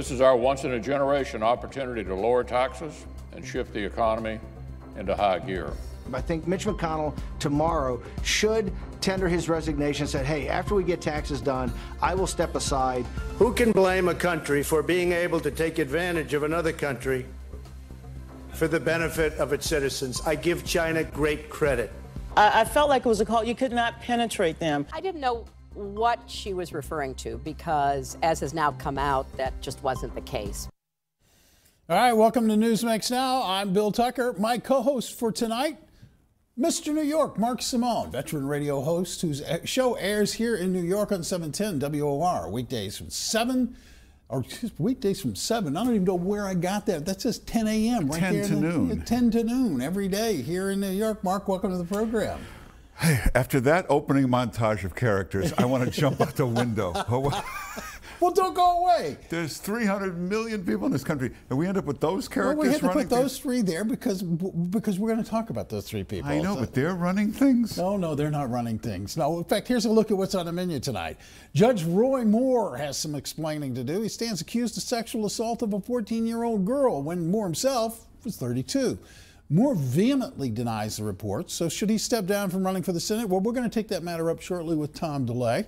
This is our once-in-a-generation opportunity to lower taxes and shift the economy into high gear. I think Mitch McConnell tomorrow should tender his resignation and say, hey, after we get taxes done, I will step aside. Who can blame a country for being able to take advantage of another country for the benefit of its citizens? I give China great credit. I felt like it was a call. You could not penetrate them. I didn't know what she was referring to because, as has now come out, that just wasn't the case. All right, welcome to Newsmax Now. I'm Bill Tucker. My co-host for tonight, Mr. New York, Mark Simone, veteran radio host whose show airs here in New York on 710 WOR, weekdays from 7. I don't even know where I got that. That says 10 a.m. right 10 here. to noon. 10 to noon every day here in New York. Mark, welcome to the program. Hey, after that opening montage of characters, I want to jump out the window. Well, don't go away. There's 300 million people in this country, and we end up with those characters well, we had to running put those three there because we're going to talk about those three people. I know, but they're running things. No, they're not running things. No, in fact, here's a look at what's on the menu tonight. Judge Roy Moore has some explaining to do. He stands accused of sexual assault of a 14-year-old girl when Moore himself was 32. Moore vehemently denies the reports, so should he step down from running for the Senate? Well, we're going to take that matter up shortly with Tom DeLay.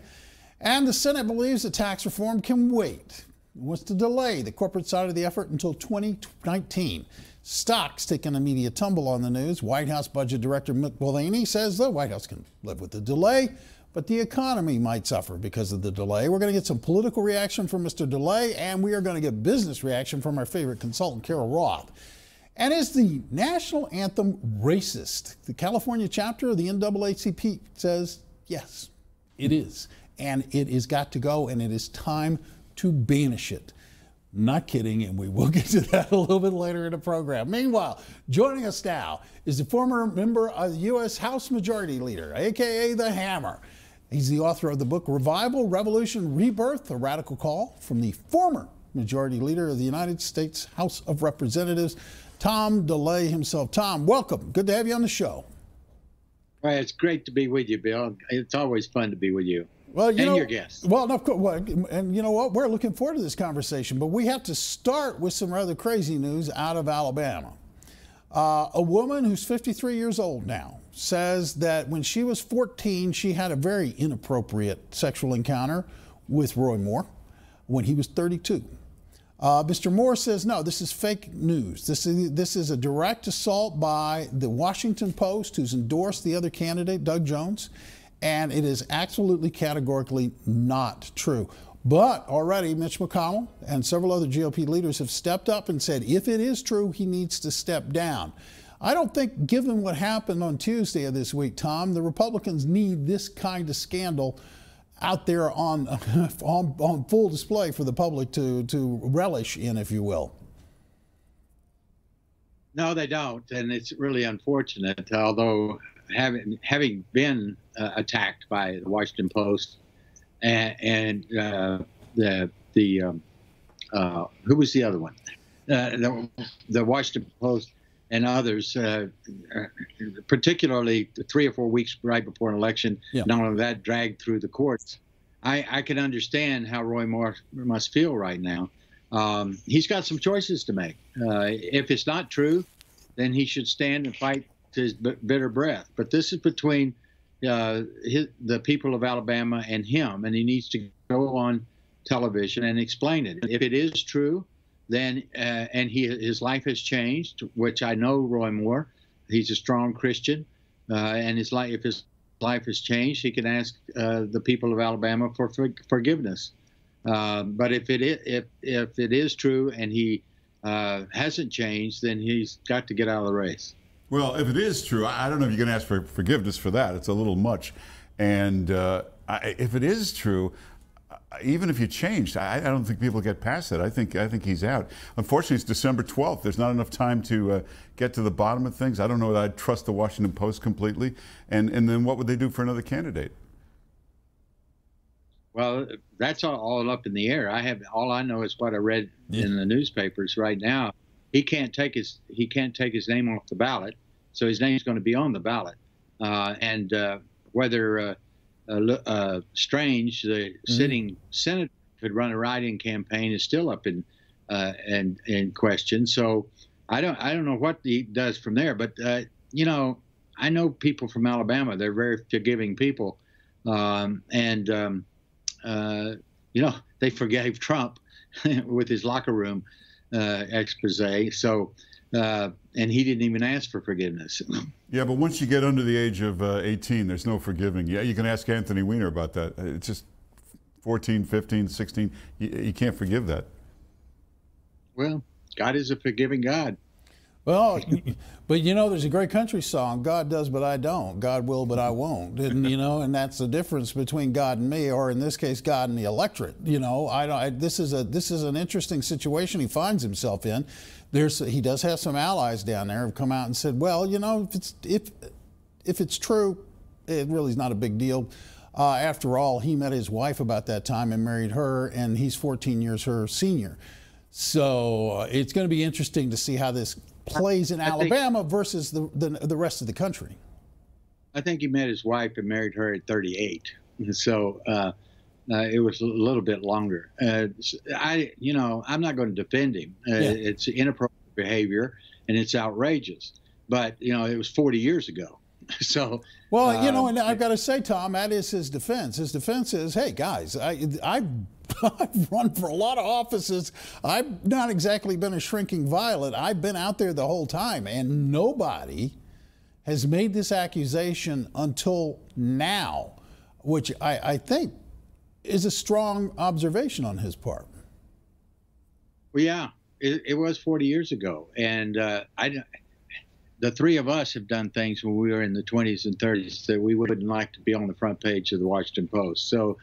And the Senate believes that tax reform can wait. It wants to delay the corporate side of the effort until 2019. Stocks taking an immediate tumble on the news. White House Budget Director Mick Mulvaney says the White House can live with the delay, but the economy might suffer because of the delay. We're going to get some political reaction from Mr. DeLay, and we are going to get business reaction from our favorite consultant, Carol Roth. And is the national anthem racist? The California chapter of the NAACP says yes, it is. And it has got to go, and it is time to banish it. Not kidding, and we will get to that a little bit later in the program. Meanwhile, joining us now is the former member of the U.S. House Majority Leader, a.k.a. the Hammer. He's the author of the book Revival, Revolution, Rebirth, a radical call from the former Majority Leader of the United States House of Representatives, Tom DeLay himself. Tom, welcome. Good to have you on the show. Well, it's great to be with you, Bill. It's always fun to be with you. Well, your guests. Well, of course, and you know what? We're looking forward to this conversation, but we have to start with some rather crazy news out of Alabama. A woman who's 53 years old now says that when she was 14, she had a very inappropriate sexual encounter with Roy Moore when he was 32. Mr. Moore says, no, this is fake news. This is a direct assault by the Washington Post, who's endorsed the other candidate, Doug Jones. And it is absolutely categorically not true. But already Mitch McConnell and several other GOP leaders have stepped up and said if it is true, he needs to step down. I don't think, given what happened on Tuesday of this week, Tom, the Republicans need this kind of scandal out there on full display for the public to relish in, if you will. No, they don't. And it's really unfortunate, although having been attacked by the Washington Post and who was the other one? The Washington Post and others, particularly 3 or 4 weeks right before an election, not only that, dragged through the courts. I can understand how Roy Moore must feel right now. He's got some choices to make. If it's not true, then he should stand and fight to his bitter breath. But this is between the people of Alabama and him, and he needs to go on television and explain it. If it is true, then and his life has changed, which I know Roy Moore. He's a strong Christian, and if his life has changed, he can ask the people of Alabama for forgiveness. But if it is true and he hasn't changed, then he's got to get out of the race. Well, if it is true, I don't know if you can ask for forgiveness for that. It's a little much. And if it is true, even if you changed, I don't think people get past that. I think he's out. Unfortunately, it's December 12th. There's not enough time to get to the bottom of things. I don't know that I'd trust the Washington Post completely. And then what would they do for another candidate? Well, that's all up in the air. All I know is what I read in the newspapers right now. He can't take his name off the ballot, so his name's going to be on the ballot. And whether Strange, the sitting senator, could run a write-in campaign is still up in and questioned. So I don't know what he does from there. But I know people from Alabama. They're very forgiving people, they forgave Trump with his locker room expose. So. And he didn't even ask for forgiveness. Yeah, but once you get under the age of 18, there's no forgiving. Yeah, you can ask Anthony Weiner about that. It's just 14, 15, 16. You can't forgive that. Well, God is a forgiving God. Well, but there's a great country song, God does but I don't, God will but I won't. And that's the difference between God and me, or in this case, God and the electorate. This is an interesting situation he finds himself in. He does have some allies down there who've come out and said, well, if it's true, it really is not a big deal. After all, he met his wife about that time and married her, and he's 14 years her senior. So it's going to be interesting to see how this plays in Alabama versus the rest of the country. I think he met his wife and married her at 38. So it was a little bit longer. I'm not going to defend him. It's inappropriate behavior and it's outrageous. But, it was 40 years ago. So, well, and I've got to say, Tom, that is his defense. His defense is, hey, guys, I've run for a lot of offices. I've not exactly been a shrinking violet. I've been out there the whole time, and nobody has made this accusation until now, which I think is a strong observation on his part. Well, yeah, it was 40 years ago, and the three of us have done things when we were in the 20s and 30s that we wouldn't like to be on the front page of the Washington Post. So,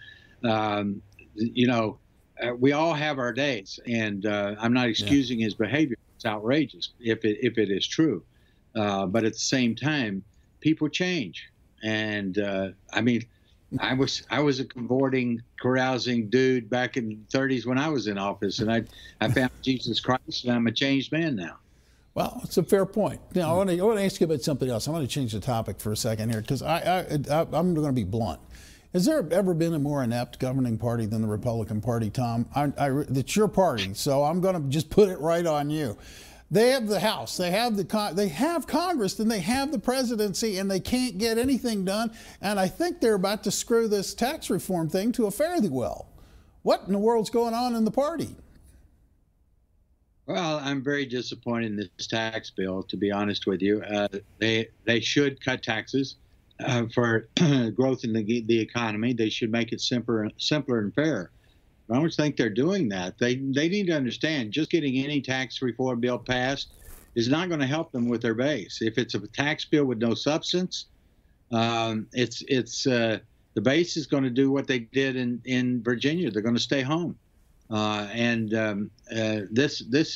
we all have our days, and I'm not excusing his behavior. It's outrageous if it is true. But at the same time, people change. And I was a carousing dude back in the 30s when I was in office, and I found Jesus Christ, and I'm a changed man now. Well, it's a fair point. Now, I want to ask you about something else. I want to change the topic for a second here, because I'm going to be blunt. Has there ever been a more inept governing party than the Republican Party, Tom? It's your party, so I'm going to just put it right on you. They have the House, they have Congress, and they have the presidency, and they can't get anything done. And I think they're about to screw this tax reform thing to a fare thee well. What in the world's going on in the party? Well, I'm very disappointed in this tax bill, to be honest with you. They should cut taxes for growth in the economy. They should make it simpler and fair. I don't think they're doing that. They need to understand just getting any tax reform bill passed is not going to help them with their base. If it's a tax bill with no substance, the base is going to do what they did in Virginia. They're going to stay home. This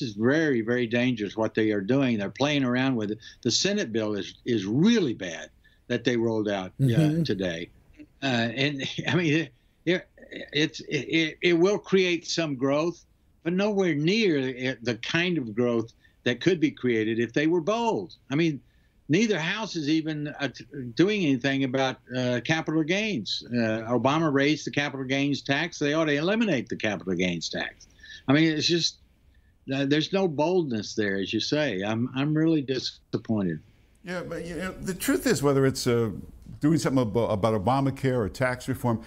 is very, very dangerous what they are doing. They're playing around with it. The Senate bill is really bad that they rolled out today. It will create some growth, but nowhere near the kind of growth that could be created if they were bold. I mean, neither house is even doing anything about capital gains. Obama raised the capital gains tax. They ought to eliminate the capital gains tax. I mean, it's just there's no boldness there, as you say. I'm really disappointed. Yeah, but the truth is, whether it's doing something about Obamacare or tax reform,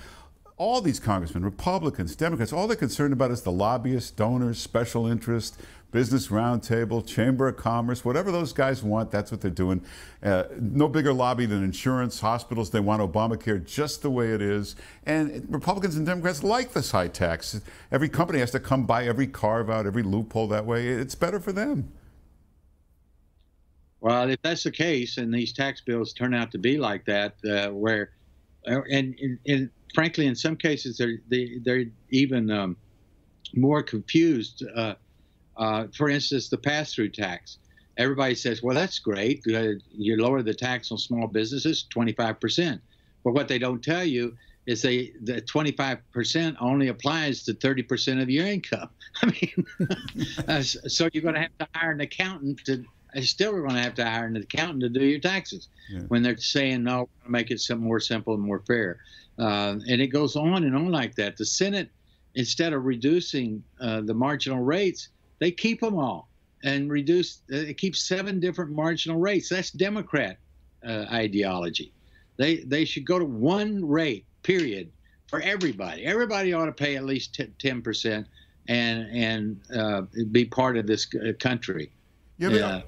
all these congressmen, Republicans, Democrats, all they're concerned about is the lobbyists, donors, special interest, Business Roundtable, Chamber of Commerce, whatever those guys want, that's what they're doing. No bigger lobby than insurance, hospitals. They want Obamacare just the way it is. And Republicans and Democrats like this high tax. Every company has to come by every carve-out, every loophole that way. It's better for them. Well, if that's the case, and these tax bills turn out to be like that, frankly, in some cases, they're even more confused. For instance, the pass-through tax. Everybody says, well, that's great. You lower the tax on small businesses 25%. But what they don't tell you is the 25% only applies to 30% of your income. I mean, so you're going to have to hire an accountant to do your taxes when they're saying, no, we're going to make it some more simple and more fair. And it goes on and on like that. The Senate, instead of reducing the marginal rates, They keep them all and reduce. It keeps 7 different marginal rates. That's Democrat ideology. They should go to one rate, period, for everybody. Everybody ought to pay at least 10% and be part of this country. Yeah,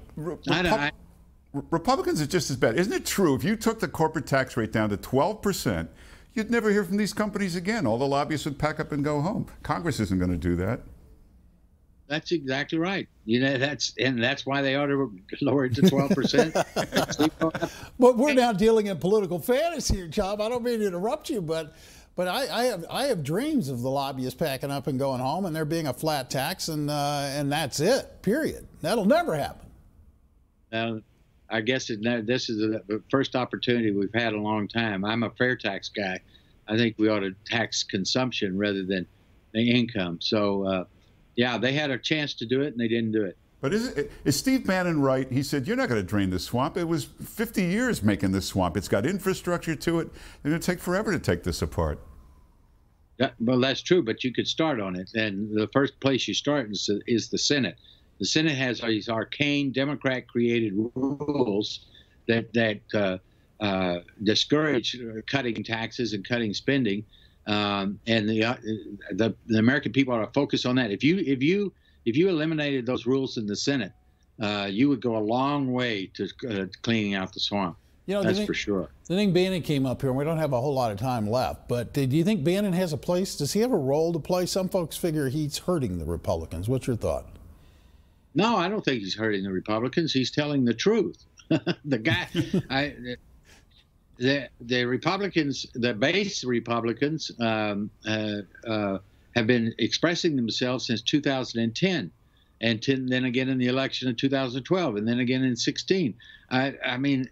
Republicans are just as bad. Isn't it true if you took the corporate tax rate down to 12%, you'd never hear from these companies again? All the lobbyists would pack up and go home. Congress isn't going to do that. That's exactly right. You know, that's why they ought to lower it to 12%. But we're now dealing in political fantasy here, Tom. I don't mean to interrupt you, but I have dreams of the lobbyists packing up and going home, and there being a flat tax, and that's it. Period. That'll never happen. I guess this is the first opportunity we've had in a long time. I'm a fair tax guy. I think we ought to tax consumption rather than the income. So, yeah, they had a chance to do it, and they didn't do it. But is Steve Bannon right? He said, you're not going to drain the swamp. It was 50 years making this swamp. It's got infrastructure to it. They're going to take forever to take this apart. Well, that's true, but you could start on it. And the first place you start is the Senate. The Senate has these arcane Democrat-created rules that discourage cutting taxes and cutting spending. And the American people are to focus on that. If you eliminated those rules in the Senate, you would go a long way to cleaning out the swamp. You know, that's for sure. I think Bannon came up here, and we don't have a whole lot of time left. But do you think Bannon has a place? Does he have a role to play? Some folks figure he's hurting the Republicans. What's your thought? No, I don't think he's hurting the Republicans. He's telling the truth. The guy, the Republicans, the base Republicans have been expressing themselves since 2010, and then again in the election of 2012, and then again in 16. I mean,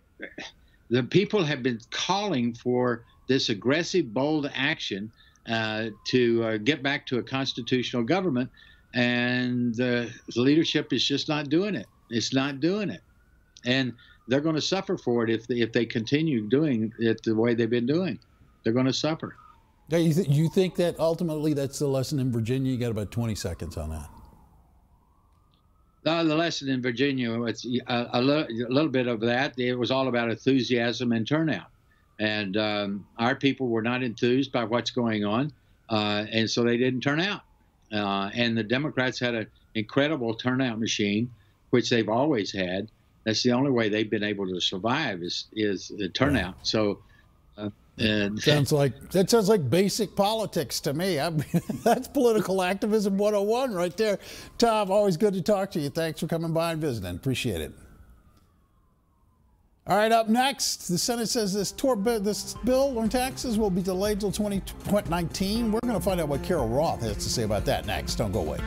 the people have been calling for this aggressive, bold action to get back to a constitutional government, and the leadership is just not doing it. It's not doing it, and they're going to suffer for it if they continue doing it the way they've been doing. They're going to suffer. Yeah, you think that ultimately that's the lesson in Virginia? You got about 20 seconds on that. The lesson in Virginia, it's a little bit of that. It was all about enthusiasm and turnout. And our people were not enthused by what's going on, and so they didn't turn out. And the Democrats had an incredible turnout machine, which they've always had. That's the only way they've been able to survive is the turnout. So that sounds like basic politics to me. I mean, that's political activism 101 right there. Tom, always good to talk to you. Thanks for coming by and visiting. Appreciate it. All right, up next, the Senate says this bill on taxes will be delayed till 2019. We're going to find out what Carol Roth has to say about that next. Don't go away.